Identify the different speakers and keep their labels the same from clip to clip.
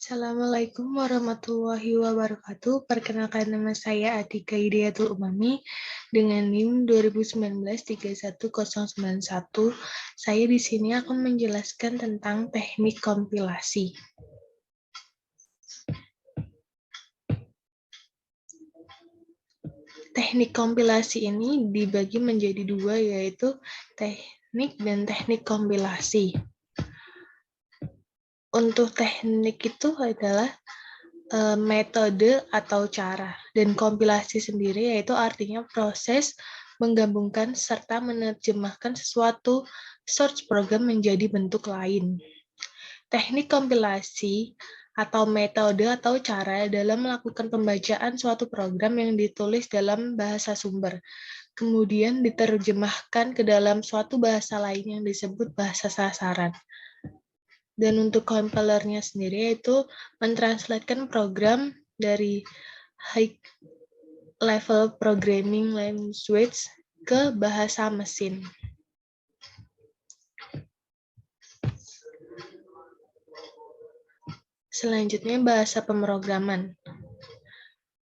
Speaker 1: Assalamualaikum warahmatullahi wabarakatuh. Perkenalkan nama saya Atika Hidayatul Umami dengan NIM 2019-31091. Saya di sini akan menjelaskan tentang teknik kompilasi. Teknik kompilasi ini dibagi menjadi dua, yaitu teknik dan teknik kompilasi. Untuk teknik itu adalah metode atau cara, dan kompilasi sendiri yaitu artinya proses menggabungkan serta menerjemahkan sesuatu source program menjadi bentuk lain. Teknik kompilasi atau metode atau cara dalam melakukan pembacaan suatu program yang ditulis dalam bahasa sumber, kemudian diterjemahkan ke dalam suatu bahasa lain yang disebut bahasa sasaran. Dan untuk compilernya sendiri yaitu mentranslatekan program dari high level programming language ke bahasa mesin. Selanjutnya bahasa pemrograman.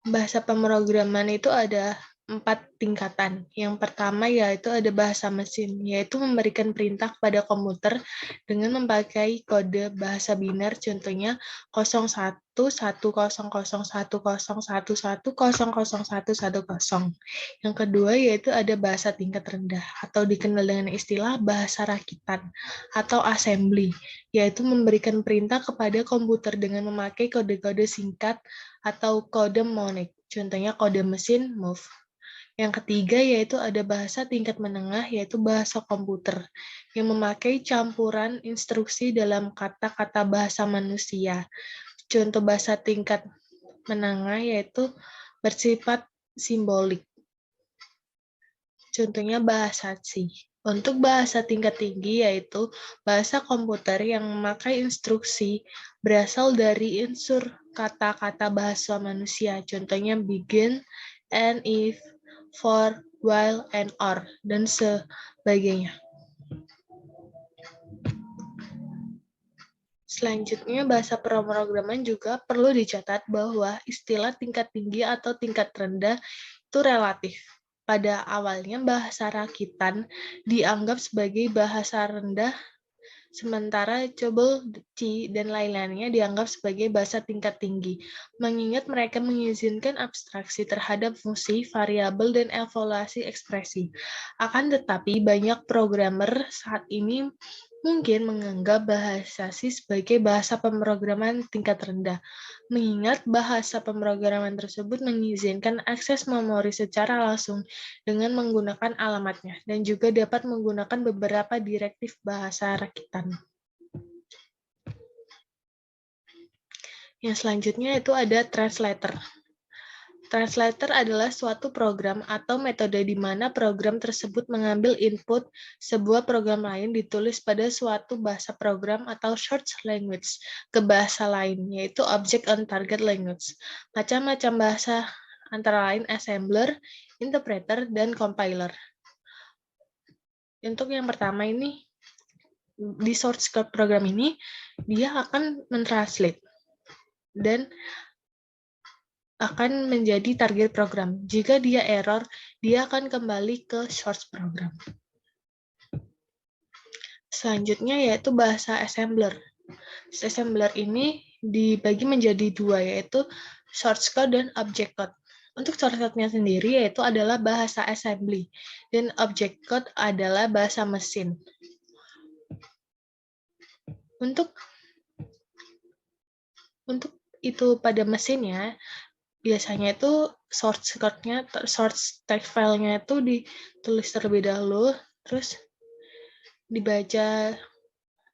Speaker 1: Bahasa pemrograman itu ada 4 tingkatan. Yang pertama yaitu ada bahasa mesin, yaitu memberikan perintah kepada komputer dengan memakai kode bahasa biner, contohnya 01101011110010. Yang kedua yaitu ada bahasa tingkat rendah, atau dikenal dengan istilah bahasa rakitan atau assembly, yaitu memberikan perintah kepada komputer dengan memakai kode-kode singkat atau kode mnemonic, contohnya kode mesin move. Yang ketiga yaitu ada bahasa tingkat menengah, yaitu bahasa komputer, yang memakai campuran instruksi dalam kata-kata bahasa manusia. Contoh bahasa tingkat menengah yaitu bersifat simbolik. Contohnya bahasa C. Untuk bahasa tingkat tinggi yaitu bahasa komputer yang memakai instruksi berasal dari unsur kata-kata bahasa manusia. Contohnya begin, and, if, for, while, and or, dan sebagainya. Selanjutnya, bahasa pemrograman juga perlu dicatat bahwa istilah tingkat tinggi atau tingkat rendah itu relatif. Pada awalnya, bahasa rakitan dianggap sebagai bahasa rendah, sementara COBOL, C, dan lain-lainnya dianggap sebagai bahasa tingkat tinggi, mengingat mereka mengizinkan abstraksi terhadap fungsi, variabel, dan evaluasi ekspresi. Akan tetapi, banyak programmer saat ini mungkin menganggap bahasa C sebagai bahasa pemrograman tingkat rendah, mengingat bahasa pemrograman tersebut mengizinkan akses memori secara langsung dengan menggunakan alamatnya, dan juga dapat menggunakan beberapa direktif bahasa rakitan. Yang selanjutnya itu ada translator. Translator adalah suatu program atau metode di mana program tersebut mengambil input sebuah program lain ditulis pada suatu bahasa program atau short language ke bahasa lain, yaitu object on target language. Macam-macam bahasa antara lain assembler, interpreter, dan compiler. Untuk yang pertama ini, di source code program ini, dia akan mentranslate dan akan menjadi target program. Jika dia error, dia akan kembali ke source program. Selanjutnya yaitu bahasa assembler. Assembler ini dibagi menjadi dua, yaitu source code dan object code. Untuk source code-nya sendiri yaitu adalah bahasa assembly, dan object code adalah bahasa mesin. Untuk itu pada mesinnya, biasanya itu source code-nya, source text file-nya itu ditulis terlebih dahulu, terus dibaca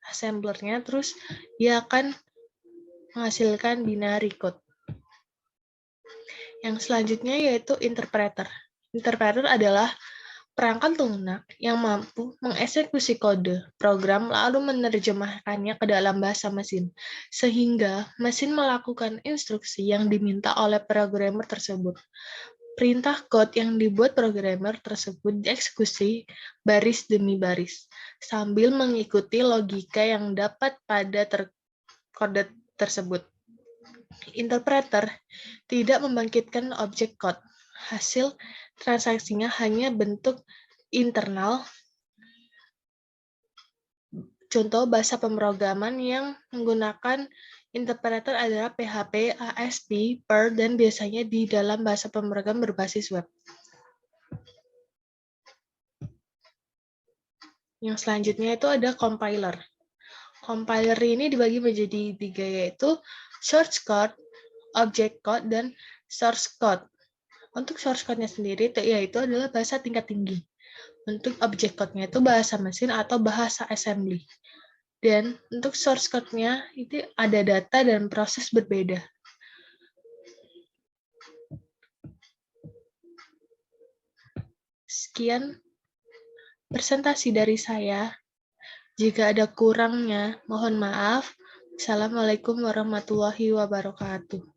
Speaker 1: assemblernya, terus dia akan menghasilkan binary code. Yang selanjutnya yaitu interpreter. Interpreter adalah perangkat lunak yang mampu mengeksekusi kode program lalu menerjemahkannya ke dalam bahasa mesin, sehingga mesin melakukan instruksi yang diminta oleh programmer tersebut. Perintah kode yang dibuat programmer tersebut dieksekusi baris demi baris, sambil mengikuti logika yang dapat pada kode tersebut. Interpreter tidak membangkitkan objek code. Hasil transaksinya hanya bentuk internal. Contoh bahasa pemrograman yang menggunakan interpreter adalah PHP, ASP, Perl, dan biasanya di dalam bahasa pemrograman berbasis web. Yang selanjutnya itu ada compiler. Compiler ini dibagi menjadi 3, yaitu source code, object code, dan source code. Untuk source code-nya sendiri, yaitu adalah bahasa tingkat tinggi. Untuk object code-nya itu bahasa mesin atau bahasa assembly. Dan untuk source code-nya itu ada data dan proses berbeda. Sekian presentasi dari saya. Jika ada kurangnya, mohon maaf. Assalamualaikum warahmatullahi wabarakatuh.